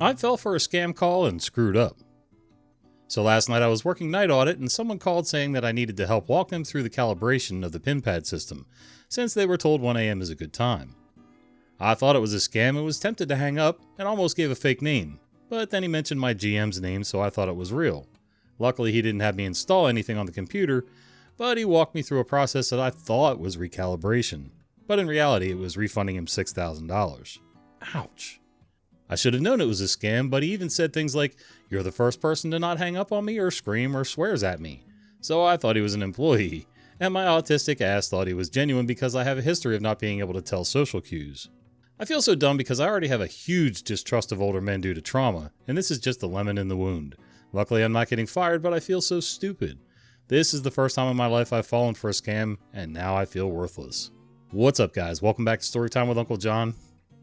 I fell for a scam call and screwed up. So last night I was working night audit and someone called saying that I needed to help walk them through the calibration of the pin pad system, since they were told 1 a.m. is a good time. I thought it was a scam and was tempted to hang up and almost gave a fake name, but then he mentioned my GM's name, so I thought it was real. Luckily he didn't have me install anything on the computer, but he walked me through a process that I thought was recalibration, but in reality it was refunding him $6,000. Ouch. I should have known it was a scam, but he even said things like, "You're the first person to not hang up on me or scream or swears at me." So I thought he was an employee, and my autistic ass thought he was genuine because I have a history of not being able to tell social cues. I feel so dumb because I already have a huge distrust of older men due to trauma, and this is just the lemon in the wound. Luckily I'm not getting fired, but I feel so stupid. This is the first time in my life I've fallen for a scam, and now I feel worthless. What's up guys, welcome back to Storytime with Uncle Jon.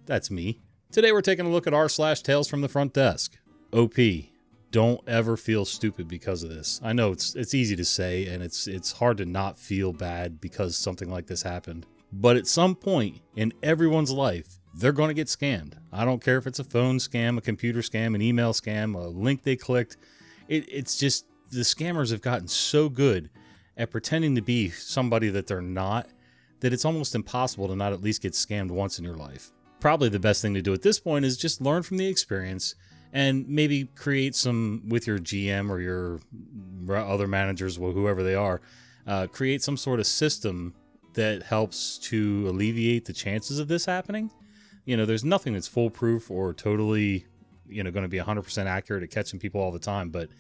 That's me. Today we're taking a look at r/Tales from the Front Desk. OP. Don't ever feel stupid because of this. I know it's easy to say, and it's hard to not feel bad because something like this happened. But at some point in everyone's life, they're going to get scammed. I don't care if it's a phone scam, a computer scam, an email scam, a link they clicked. It's just the scammers have gotten so good at pretending to be somebody that they're not, that it's almost impossible to not at least get scammed once in your life. Probably the best thing to do at this point is just learn from the experience and maybe create some, with your GM or your other managers, whoever they are, create some sort of system that helps to alleviate the chances of this happening. You know, there's nothing that's foolproof or totally, going to be 100% accurate at catching people all the time. But,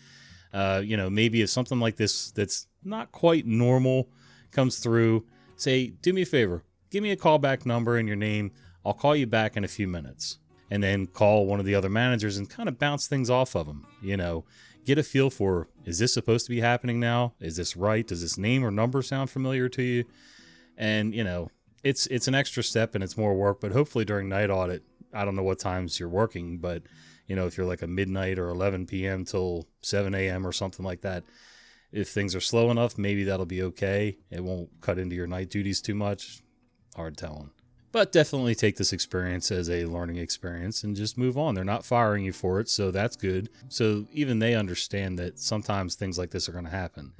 maybe if something like this that's not quite normal comes through, say, do me a favor, give me a callback number and your name. I'll call you back in a few minutes, and then call one of the other managers and kind of bounce things off of them. Get a feel for, is this supposed to be happening now? Is this right? Does this name or number sound familiar to you? And, it's an extra step and it's more work, but hopefully during night audit, I don't know what times you're working, but, if you're like a midnight or 11 p.m. till 7 a.m. or something like that, if things are slow enough, maybe that'll be okay. It won't cut into your night duties too much. Hard telling. But definitely take this experience as a learning experience and just move on. They're not firing you for it, so that's good. So even they understand that sometimes things like this are going to happen.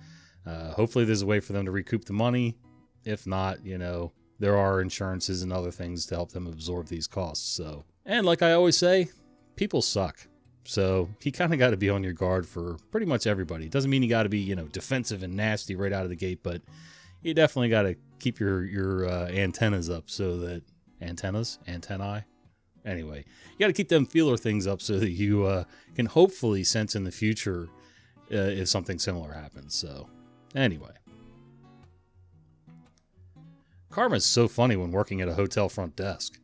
Hopefully there's a way for them to recoup the money. If not, there are insurances and other things to help them absorb these costs. And like I always say, people suck. So you kind of got to be on your guard for pretty much everybody. It doesn't mean you got to be, defensive and nasty right out of the gate, but you definitely got to keep your antennas up so that antennae. Anyway, you got to keep them feeler things up so that you can hopefully sense in the future if something similar happens. So anyway, karma is so funny when working at a hotel front desk.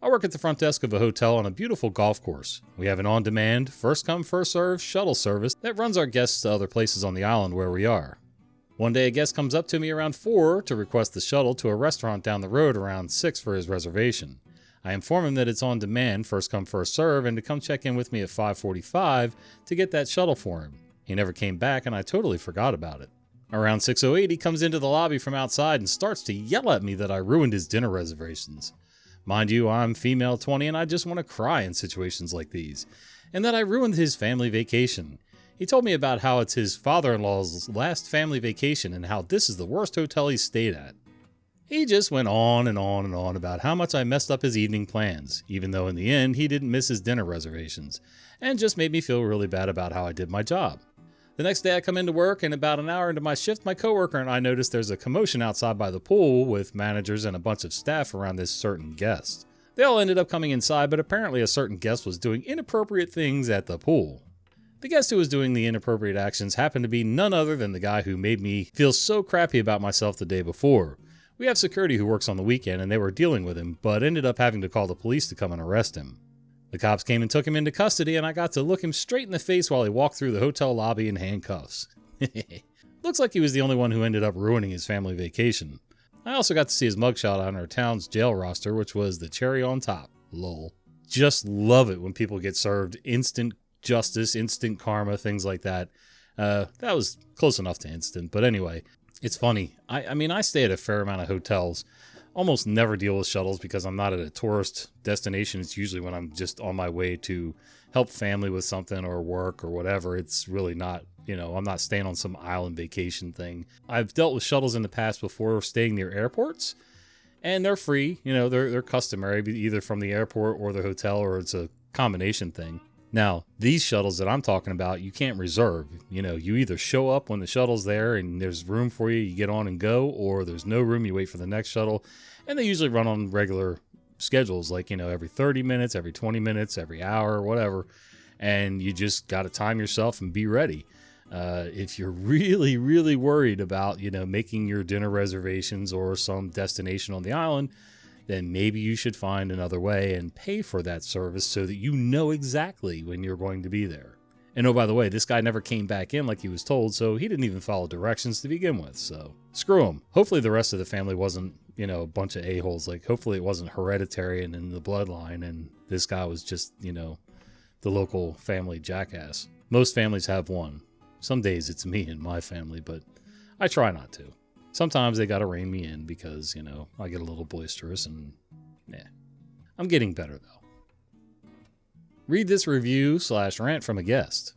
I work at the front desk of a hotel on a beautiful golf course. We have an on-demand, first-come, first-served shuttle service that runs our guests to other places on the island where we are. One day a guest comes up to me around 4 to request the shuttle to a restaurant down the road around 6 for his reservation. I inform him that it's on demand, first come first serve, and to come check in with me at 5:45 to get that shuttle for him. He never came back and I totally forgot about it. Around 6:08 he comes into the lobby from outside and starts to yell at me that I ruined his dinner reservations. Mind you, I'm female 20 and I just want to cry in situations like these. And that I ruined his family vacation. He told me about how it's his father-in-law's last family vacation and how this is the worst hotel he's stayed at. He just went on and on and on about how much I messed up his evening plans, even though in the end he didn't miss his dinner reservations, and just made me feel really bad about how I did my job. The next day I come into work, and about an hour into my shift, my coworker and I notice there's a commotion outside by the pool with managers and a bunch of staff around this certain guest. They all ended up coming inside, but apparently a certain guest was doing inappropriate things at the pool. The guest who was doing the inappropriate actions happened to be none other than the guy who made me feel so crappy about myself the day before. We have security who works on the weekend and they were dealing with him, but ended up having to call the police to come and arrest him. The cops came and took him into custody and I got to look him straight in the face while he walked through the hotel lobby in handcuffs. Looks like he was the only one who ended up ruining his family vacation. I also got to see his mugshot on our town's jail roster, which was the cherry on top. Lol. Just love it when people get served instant justice, instant karma, things like that. That was close enough to instant, but anyway, it's funny. I mean, I stay at a fair amount of hotels, almost never deal with shuttles because I'm not at a tourist destination. It's usually when I'm just on my way to help family with something or work or whatever. It's really not, I'm not staying on some island vacation thing. I've dealt with shuttles in the past before staying near airports, and they're free. They're customary, either from the airport or the hotel, or it's a combination thing. Now, these shuttles that I'm talking about, you can't reserve. You either show up when the shuttle's there and there's room for you, you get on and go, or there's no room, you wait for the next shuttle. And they usually run on regular schedules, like, every 30 minutes, every 20 minutes, every hour, whatever. And you just got to time yourself and be ready. If you're really, really worried about, making your dinner reservations or some destination on the island, then maybe you should find another way and pay for that service so that you know exactly when you're going to be there. And oh, by the way, this guy never came back in like he was told, so he didn't even follow directions to begin with, so screw him. Hopefully the rest of the family wasn't, a bunch of a-holes. Like, hopefully it wasn't hereditary and in the bloodline, and this guy was just, the local family jackass. Most families have one. Some days it's me and my family, but I try not to. Sometimes they gotta rein me in because, I get a little boisterous and, I'm getting better though. Read this review/rant from a guest.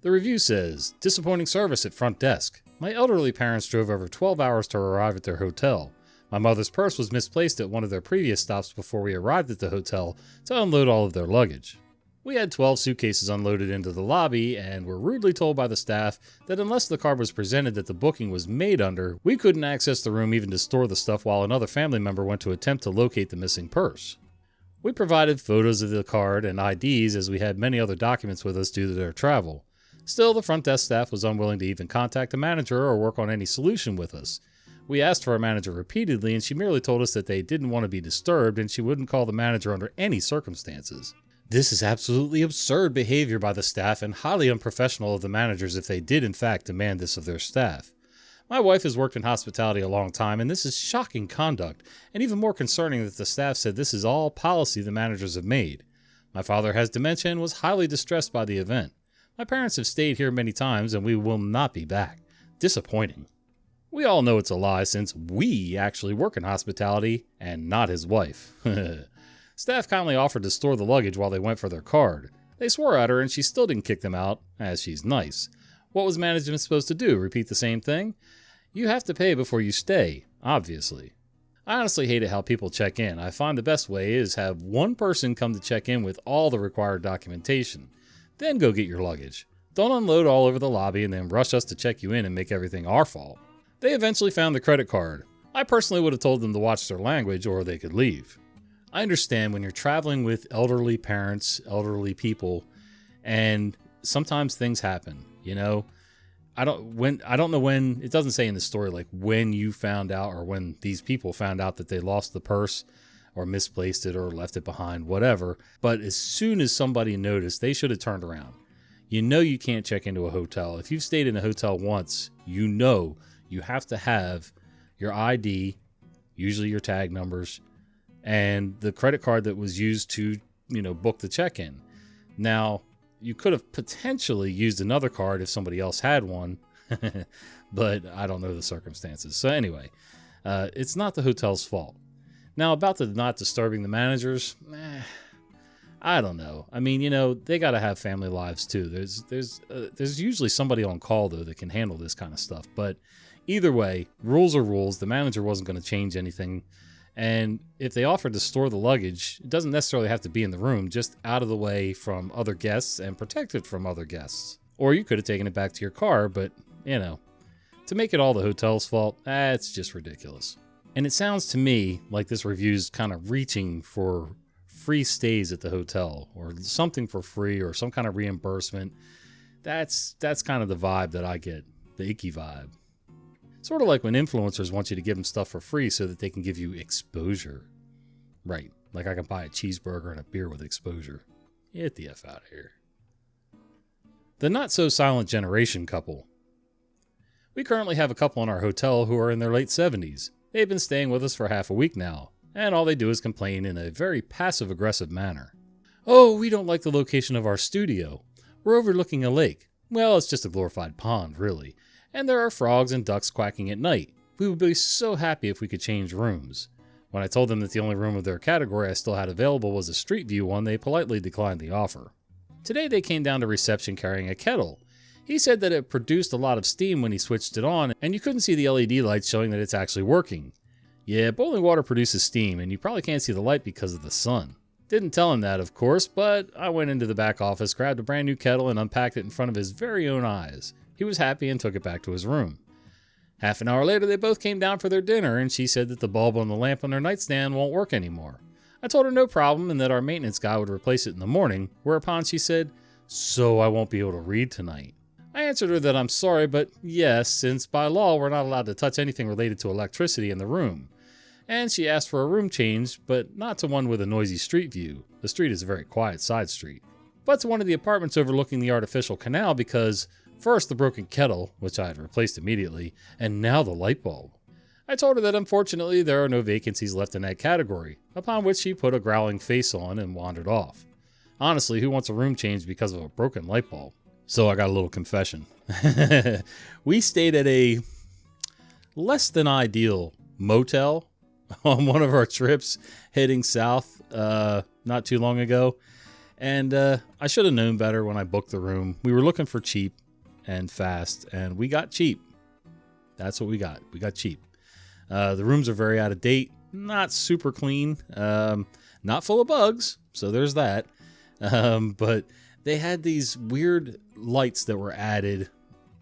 The review says, disappointing service at front desk. My elderly parents drove over 12 hours to arrive at their hotel. My mother's purse was misplaced at one of their previous stops before we arrived at the hotel to unload all of their luggage. We had 12 suitcases unloaded into the lobby and were rudely told by the staff that unless the card was presented that the booking was made under, we couldn't access the room even to store the stuff while another family member went to attempt to locate the missing purse. We provided photos of the card and IDs as we had many other documents with us due to their travel. Still, the front desk staff was unwilling to even contact a manager or work on any solution with us. We asked for a manager repeatedly and she merely told us that they didn't want to be disturbed and she wouldn't call the manager under any circumstances. This is absolutely absurd behavior by the staff and highly unprofessional of the managers if they did in fact demand this of their staff. My wife has worked in hospitality a long time and this is shocking conduct, and even more concerning that the staff said this is all policy the managers have made. My father has dementia and was highly distressed by the event. My parents have stayed here many times and we will not be back. Disappointing. We all know it's a lie since we actually work in hospitality and not his wife. Staff kindly offered to store the luggage while they went for their card. They swore at her and she still didn't kick them out, as she's nice. What was management supposed to do? Repeat the same thing? You have to pay before you stay, obviously. I honestly hate it how people check in. I find the best way is have one person come to check in with all the required documentation. Then go get your luggage. Don't unload all over the lobby and then rush us to check you in and make everything our fault. They eventually found the credit card. I personally would have told them to watch their language or they could leave. I understand when you're traveling with elderly parents, elderly people, and sometimes things happen, I don't know when, it doesn't say in the story, like when you found out or when these people found out that they lost the purse or misplaced it or left it behind, whatever. But as soon as somebody noticed, they should have turned around. You can't check into a hotel. If you've stayed in a hotel once, you have to have your ID, usually your tag numbers, and the credit card that was used to, book the check-in. Now, you could have potentially used another card if somebody else had one, but I don't know the circumstances. So anyway, it's not the hotel's fault. Now, about the not disturbing the managers, I don't know. I mean, they got to have family lives too. There's usually somebody on call, though, that can handle this kind of stuff. But either way, rules are rules. The manager wasn't going to change anything. And if they offered to store the luggage, it doesn't necessarily have to be in the room, just out of the way from other guests and protected from other guests. Or you could have taken it back to your car, but, to make it all the hotel's fault, it's just ridiculous. And it sounds to me like this review's kind of reaching for free stays at the hotel or something for free or some kind of reimbursement. That's kind of the vibe that I get, the icky vibe. Sort of like when influencers want you to give them stuff for free so that they can give you exposure. Right, like I can buy a cheeseburger and a beer with exposure. Get the F out of here. The not-so-silent generation couple. We currently have a couple in our hotel who are in their late 70s. They've been staying with us for half a week now, and all they do is complain in a very passive-aggressive manner. Oh, we don't like the location of our studio. We're overlooking a lake. Well, it's just a glorified pond, really. And there are frogs and ducks quacking at night. We would be so happy if we could change rooms. When I told them that the only room of their category I still had available was a street view one, they politely declined the offer. Today they came down to reception carrying a kettle. He said that it produced a lot of steam when he switched it on, and you couldn't see the LED lights showing that it's actually working. Yeah, boiling water produces steam, and you probably can't see the light because of the sun. Didn't tell him that, of course, but I went into the back office, grabbed a brand new kettle, and unpacked it in front of his very own eyes. He was happy and took it back to his room. Half an hour later, they both came down for their dinner, and she said that the bulb on the lamp on their nightstand won't work anymore. I told her no problem and that our maintenance guy would replace it in the morning, whereupon she said, "So I won't be able to read tonight." I answered her that I'm sorry, but yes, since by law we're not allowed to touch anything related to electricity in the room. And she asked for a room change, but not to one with a noisy street view. The street is a very quiet side street. But to one of the apartments overlooking the artificial canal because first the broken kettle, which I had replaced immediately, and now the light bulb. I told her that unfortunately there are no vacancies left in that category, upon which she put a growling face on and wandered off. Honestly, who wants a room change because of a broken light bulb? So I got a little confession. We stayed at a less than ideal motel on one of our trips heading south not too long ago. And I should have known better when I booked the room. We were looking for cheap and fast, and we got cheap. That's what we got. We got cheap. The rooms are very out of date, not super clean, not full of bugs, so there's that. But they had these weird lights that were added,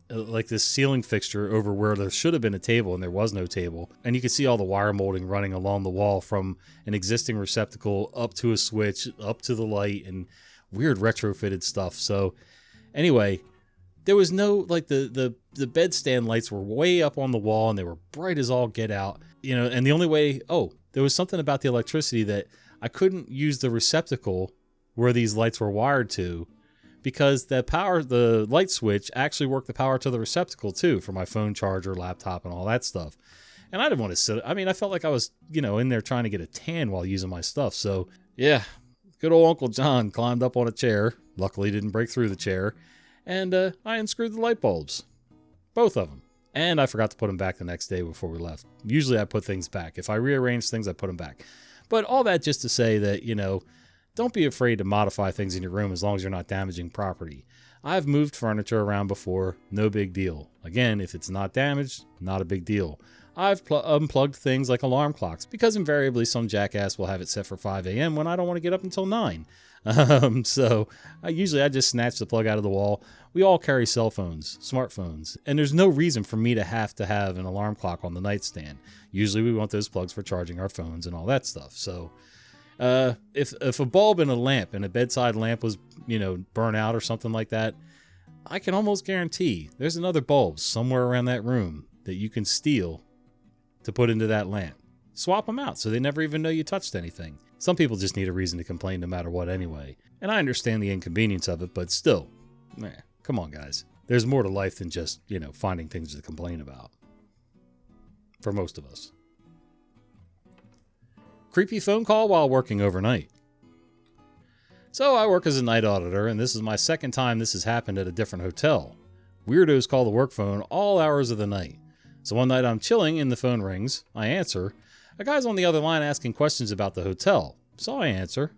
like this ceiling fixture over where there should have been a table and there was no table. And you could see all the wire molding running along the wall from an existing receptacle up to a switch, up to the light, and weird retrofitted stuff. So anyway, there was no, like the bedstand lights were way up on the wall and they were bright as all get out, and the only way, there was something about the electricity that I couldn't use the receptacle where these lights were wired to, because the light switch actually worked the power to the receptacle too for my phone charger, laptop, and all that stuff. And I didn't want to sit. I mean, I felt like I was, in there trying to get a tan while using my stuff. So yeah, good old Uncle Jon climbed up on a chair. Luckily didn't break through the chair. And I unscrewed the light bulbs. Both of them. And I forgot to put them back the next day before we left. Usually I put things back. If I rearrange things, I put them back. But all that just to say that, don't be afraid to modify things in your room as long as you're not damaging property. I've moved furniture around before, no big deal. Again, if it's not damaged, not a big deal. I've unplugged things like alarm clocks because invariably some jackass will have it set for 5 a.m. when I don't want to get up until 9. So usually I just snatch the plug out of the wall. We all carry cell phones, smartphones, and there's no reason for me to have an alarm clock on the nightstand. Usually we want those plugs for charging our phones and all that stuff. So if a bulb and a lamp and a bedside lamp was, burn out or something like that, I can almost guarantee there's another bulb somewhere around that room that you can steal to put into that lamp. Swap them out so they never even know you touched anything. Some people just need a reason to complain no matter what anyway. And I understand the inconvenience of it, but still, come on guys. There's more to life than just, finding things to complain about. For most of us. Creepy phone call while working overnight. So I work as a night auditor, and this is my second time this has happened at a different hotel. Weirdos call the work phone all hours of the night. So one night I'm chilling and the phone rings. I answer. A guy's on the other line asking questions about the hotel. So I answer.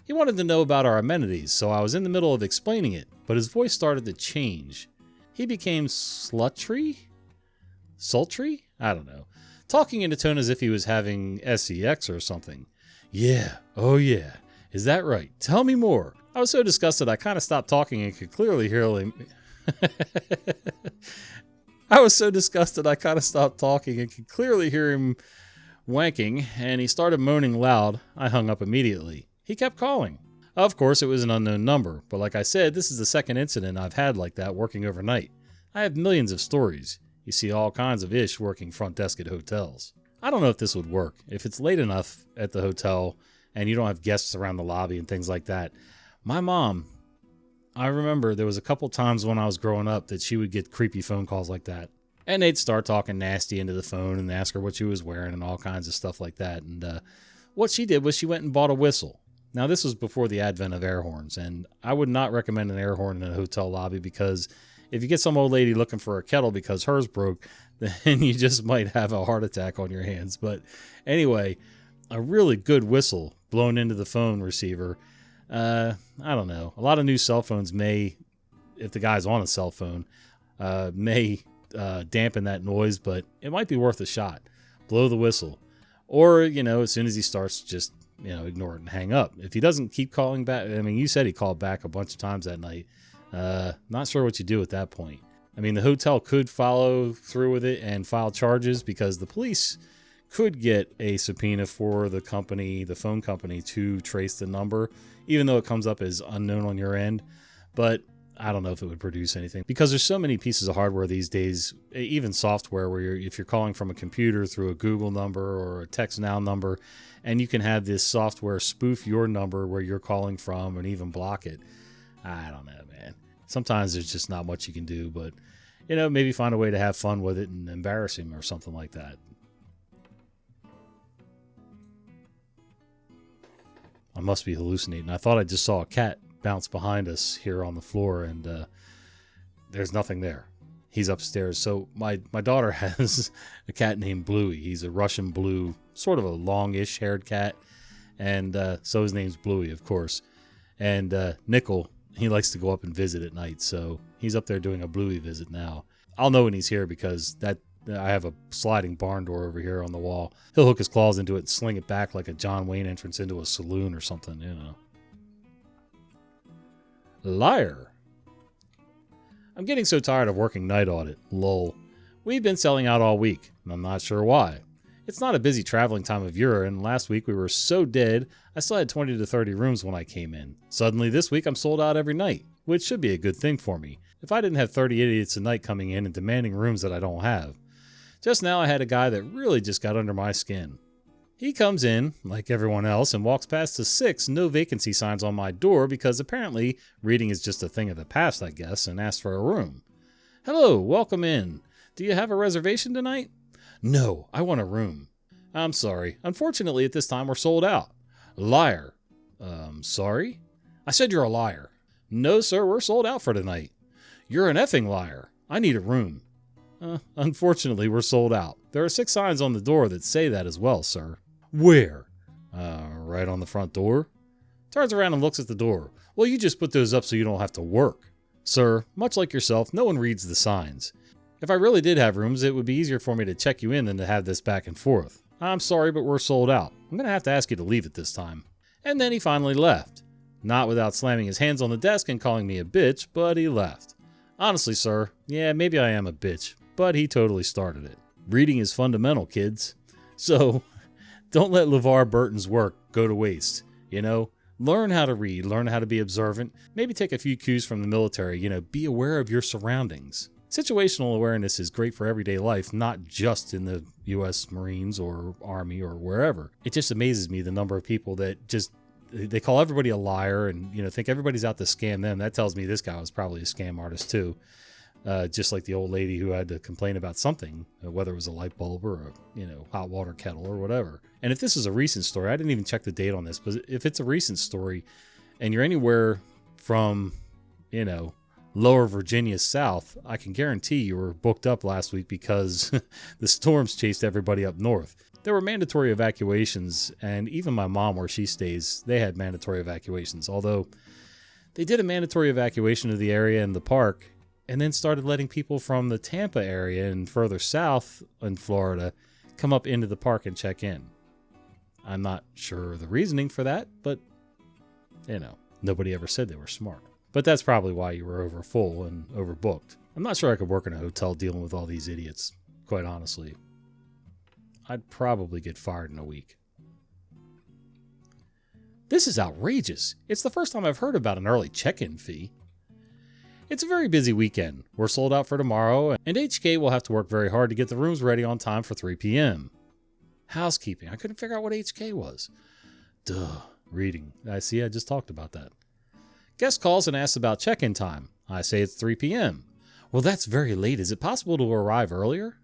He wanted to know about our amenities, so I was in the middle of explaining it, but his voice started to change. He became sultry? I don't know. Talking in a tone as if he was having sex or something. Yeah, oh yeah, is that right? Tell me more. I was so disgusted I kind of stopped talking and could clearly hear him. Wanking, and he started moaning loud. I hung up immediately. He kept calling. Of course, it was an unknown number, but like I said, this is the second incident I've had like that working overnight. I have millions of stories. You see all kinds of ish working front desk at hotels. I don't know if this would work. If it's late enough at the hotel and you don't have guests around the lobby and things like that. My mom, I remember there was a couple times when I was growing up that she would get creepy phone calls like that. And they'd start talking nasty into the phone and ask her what she was wearing and all kinds of stuff like that. And what she did was she went and bought a whistle. Now, this was before the advent of air horns, and I would not recommend an air horn in a hotel lobby because if you get some old lady looking for a kettle because hers broke, then you just might have a heart attack on your hands. But anyway, a really good whistle blown into the phone receiver. I don't know. A lot of new cell phones may, if the guy's on a cell phone, may dampen that noise, but it might be worth a shot. Blow the whistle. Or, as soon as he starts, just, ignore it and hang up. If he doesn't keep calling back, I mean, you said he called back a bunch of times that night. Not sure what you do at that point. I mean, the hotel could follow through with it and file charges because the police could get a subpoena for the phone company to trace the number, even though it comes up as unknown on your end. But I don't know if it would produce anything because there's so many pieces of hardware these days, even software, where if you're calling from a computer through a Google number or a Text Now number, and you can have this software spoof your number where you're calling from and even block it. I don't know, man. Sometimes there's just not much you can do, but maybe find a way to have fun with it and embarrass him or something like that. I must be hallucinating. I thought I just saw a cat bounce behind us here on the floor, and there's nothing there. He's upstairs. So my daughter has a cat named Bluey. He's a Russian blue, sort of a longish haired cat, and so his name's Bluey, of course. And Nickel, he likes to go up and visit at night, so he's up there doing a Bluey visit now. I'll know when he's here because I have a sliding barn door over here on the wall. He'll hook his claws into it and sling it back like a John Wayne entrance into a saloon or something, Liar. I'm getting so tired of working night audit. Lol. We've been selling out all week, and I'm not sure why. It's not a busy traveling time of year, and last week we were so dead, I still had 20 to 30 rooms when I came in. Suddenly this week I'm sold out every night, which should be a good thing for me, if I didn't have 30 idiots a night coming in and demanding rooms that I don't have. Just now I had a guy that really just got under my skin. He comes in, like everyone else, and walks past the 6 no vacancy signs on my door because apparently reading is just a thing of the past, I guess, and asks for a room. Hello, welcome in. Do you have a reservation tonight? No, I want a room. I'm sorry. Unfortunately, at this time, we're sold out. Liar. Sorry? I said you're a liar. No, sir, we're sold out for tonight. You're an effing liar. I need a room. Unfortunately, we're sold out. There are 6 signs on the door that say that as well, sir. Where? Right on the front door. Turns around and looks at the door. Well, you just put those up so you don't have to work. Sir, much like yourself, no one reads the signs. If I really did have rooms, it would be easier for me to check you in than to have this back and forth. I'm sorry, but we're sold out. I'm going to have to ask you to leave it this time. And then he finally left. Not without slamming his hands on the desk and calling me a bitch, but he left. Honestly, sir, yeah, maybe I am a bitch, but he totally started it. Reading is fundamental, kids. So, don't let LeVar Burton's work go to waste, Learn how to read, learn how to be observant, maybe take a few cues from the military, be aware of your surroundings. Situational awareness is great for everyday life, not just in the U.S. Marines or Army or wherever. It just amazes me the number of people that they call everybody a liar and, think everybody's out to scam them. That tells me this guy was probably a scam artist too. Just like the old lady who had to complain about something, whether it was a light bulb or a, hot water kettle or whatever. And if this is a recent story, I didn't even check the date on this, but if it's a recent story and you're anywhere from, Lower Virginia south, I can guarantee you were booked up last week because the storms chased everybody up north. There were mandatory evacuations, and even my mom, where she stays, they had mandatory evacuations, although they did a mandatory evacuation of the area in the park and then started letting people from the Tampa area and further south in Florida come up into the park and check in. I'm not sure the reasoning for that, but, nobody ever said they were smart. But that's probably why you were over full and overbooked. I'm not sure I could work in a hotel dealing with all these idiots, quite honestly. I'd probably get fired in a week. This is outrageous. It's the first time I've heard about an early check-in fee. It's a very busy weekend. We're sold out for tomorrow, and HK will have to work very hard to get the rooms ready on time for 3 p.m. Housekeeping. I couldn't figure out what HK was. Duh. Reading. I just talked about that. Guest calls and asks about check-in time. I say it's 3 p.m. Well, that's very late. Is it possible to arrive earlier?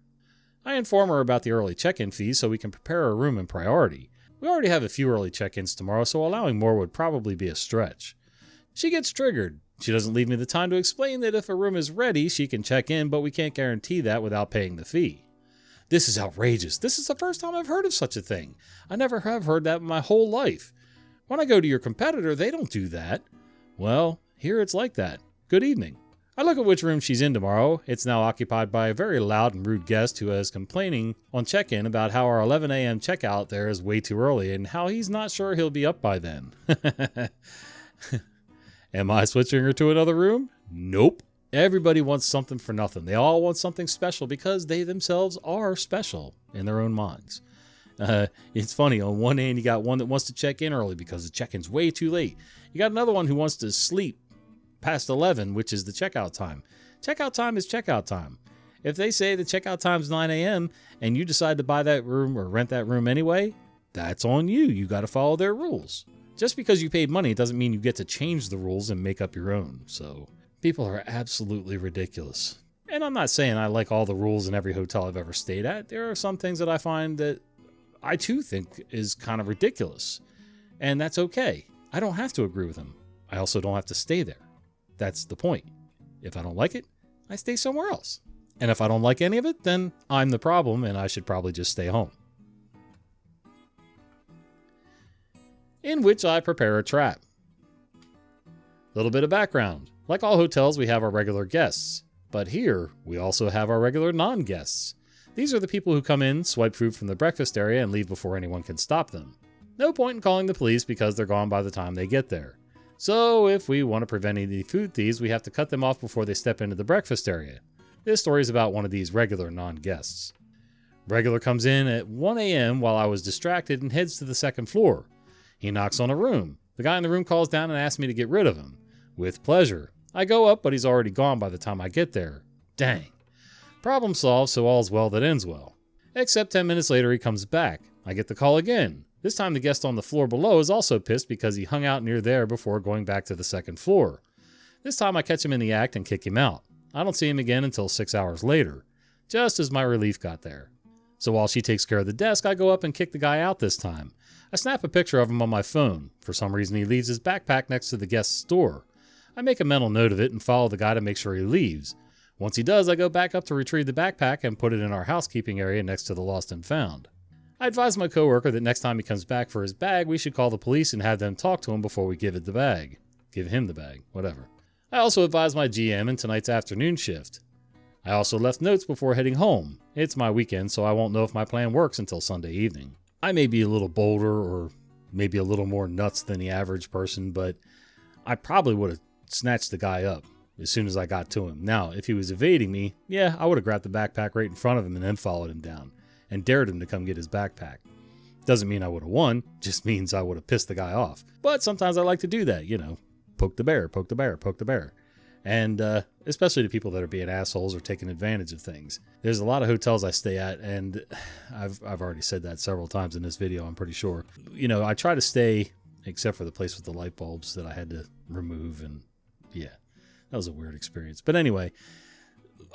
I inform her about the early check-in fees so we can prepare a room in priority. We already have a few early check-ins tomorrow, so allowing more would probably be a stretch. She gets triggered, She doesn't leave me the time to explain that if a room is ready, she can check in, but we can't guarantee that without paying the fee. This is outrageous. This is the first time I've heard of such a thing. I never have heard that in my whole life. When I go to your competitor, they don't do that. Well, here it's like that. Good evening. I look at which room she's in tomorrow. It's now occupied by a very loud and rude guest who is complaining on check-in about how our 11 a.m. checkout there is way too early and how he's not sure he'll be up by then. Am I switching her to another room? Nope. Everybody wants something for nothing. They all want something special because they themselves are special in their own minds. It's funny. On one hand, you got one that wants to check in early because the check-in's way too late. You got another one who wants to sleep past 11, which is the checkout time. Checkout time is checkout time. If they say the checkout time is 9 a.m. and you decide to buy that room or rent that room anyway, that's on you. You got to follow their rules. Just because you paid money, it doesn't mean you get to change the rules and make up your own. So people are absolutely ridiculous. And I'm not saying I like all the rules in every hotel I've ever stayed at. There are some things that I find that I too think is kind of ridiculous. And that's okay. I don't have to agree with them. I also don't have to stay there. That's the point. If I don't like it, I stay somewhere else. And if I don't like any of it, then I'm the problem and I should probably just stay home. In which I prepare a trap. Little bit of background. Like all hotels, we have our regular guests. But here, we also have our regular non-guests. These are the people who come in, swipe food from the breakfast area, and leave before anyone can stop them. No point in calling the police because they're gone by the time they get there. So if we want to prevent any food thieves, we have to cut them off before they step into the breakfast area. This story is about one of these regular non-guests. Regular comes in at 1 a.m. while I was distracted and heads to the second floor. He knocks on a room. The guy in the room calls down and asks me to get rid of him. With pleasure. I go up, but he's already gone by the time I get there. Dang. Problem solved, so all's well that ends well. Except 10 minutes later he comes back. I get the call again. This time the guest on the floor below is also pissed because he hung out near there before going back to the second floor. This time I catch him in the act and kick him out. I don't see him again until 6 hours later, just as my relief got there. So while she takes care of the desk, I go up and kick the guy out this time. I snap a picture of him on my phone. For some reason he leaves his backpack next to the guest's door. I make a mental note of it and follow the guy to make sure he leaves. Once he does, I go back up to retrieve the backpack and put it in our housekeeping area next to the lost and found. I advise my coworker that next time he comes back for his bag, we should call the police and have them talk to him before we give him the bag, whatever. I also advise my GM in tonight's afternoon shift. I also left notes before heading home. It's my weekend, so I won't know if my plan works until Sunday evening. I may be a little bolder or maybe a little more nuts than the average person, but I probably would have snatched the guy up as soon as I got to him. Now, if he was evading me, yeah, I would have grabbed the backpack right in front of him and then followed him down and dared him to come get his backpack. Doesn't mean I would have won, just means I would have pissed the guy off. But sometimes I like to do that, poke the bear, poke the bear, poke the bear. And especially to people that are being assholes or taking advantage of things. There's a lot of hotels I stay at, and I've already said that several times in this video, I'm pretty sure. I try to stay, except for the place with the light bulbs that I had to remove, and yeah, that was a weird experience. But anyway,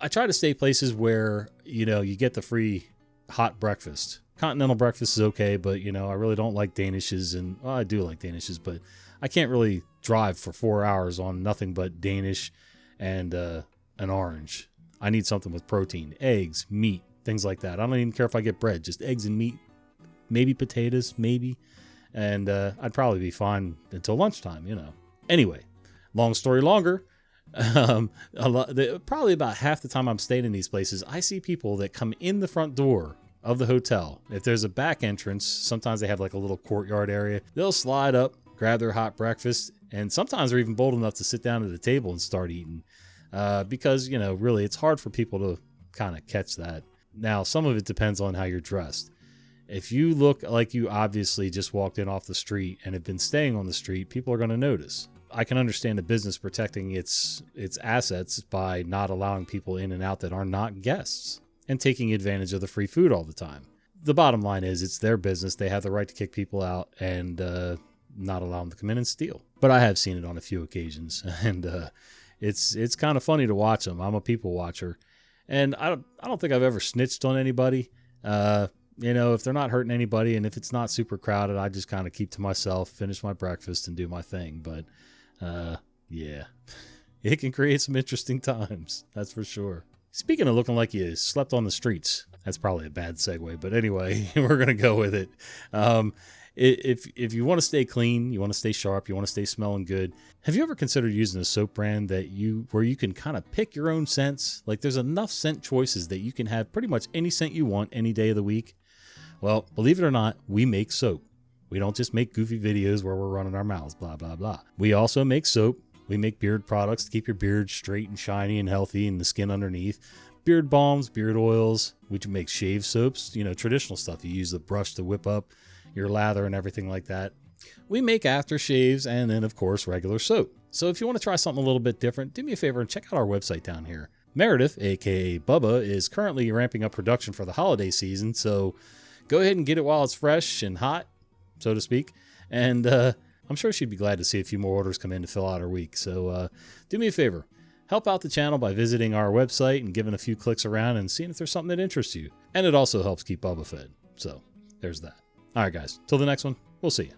I try to stay places where, you get the free hot breakfast. Continental breakfast is okay, but, I really don't like Danishes, and well, I do like Danishes, but I can't really drive for 4 hours on nothing but Danish and an orange. I need something with protein, eggs, meat, things like that. I don't even care if I get bread, just eggs and meat, maybe potatoes, maybe. And I'd probably be fine until lunchtime, Anyway, long story longer, probably about half the time I'm staying in these places, I see people that come in the front door of the hotel. If there's a back entrance, sometimes they have like a little courtyard area. They'll slide up, grab their hot breakfast, and sometimes they're even bold enough to sit down at the table and start eating. Because, really, it's hard for people to kind of catch that. Now, some of it depends on how you're dressed. If you look like you obviously just walked in off the street and have been staying on the street, people are going to notice. I can understand a business protecting its assets by not allowing people in and out that are not guests and taking advantage of the free food all the time. The bottom line is it's their business. They have the right to kick people out and not allow them to come in and steal. But I have seen it on a few occasions, and it's kind of funny to watch them. I'm a people watcher, and I don't think I've ever snitched on anybody. If they're not hurting anybody and if it's not super crowded, I just kind of keep to myself, finish my breakfast, and do my thing. But Yeah, it can create some interesting times, that's for sure. Speaking of looking like you slept on the streets, that's probably a bad segue, but anyway, we're going to go with it. If you want to stay clean, you want to stay sharp, you want to stay smelling good, have you ever considered using a soap brand where you can kind of pick your own scents? Like there's enough scent choices that you can have pretty much any scent you want any day of the week. Well, believe it or not, we make soap. We don't just make goofy videos where we're running our mouths, blah, blah, blah. We also make soap. We make beard products to keep your beard straight and shiny and healthy and the skin underneath. Beard balms, beard oils. We can make shave soaps, traditional stuff. You use the brush to whip up your lather and everything like that. We make aftershaves and then, of course, regular soap. So if you want to try something a little bit different, do me a favor and check out our website down here. Meredith, aka Bubba, is currently ramping up production for the holiday season, so go ahead and get it while it's fresh and hot, so to speak. And I'm sure she'd be glad to see a few more orders come in to fill out her week. So do me a favor. Help out the channel by visiting our website and giving a few clicks around and seeing if there's something that interests you. And it also helps keep Bubba fed. So there's that. All right, guys. Till the next one, we'll see you.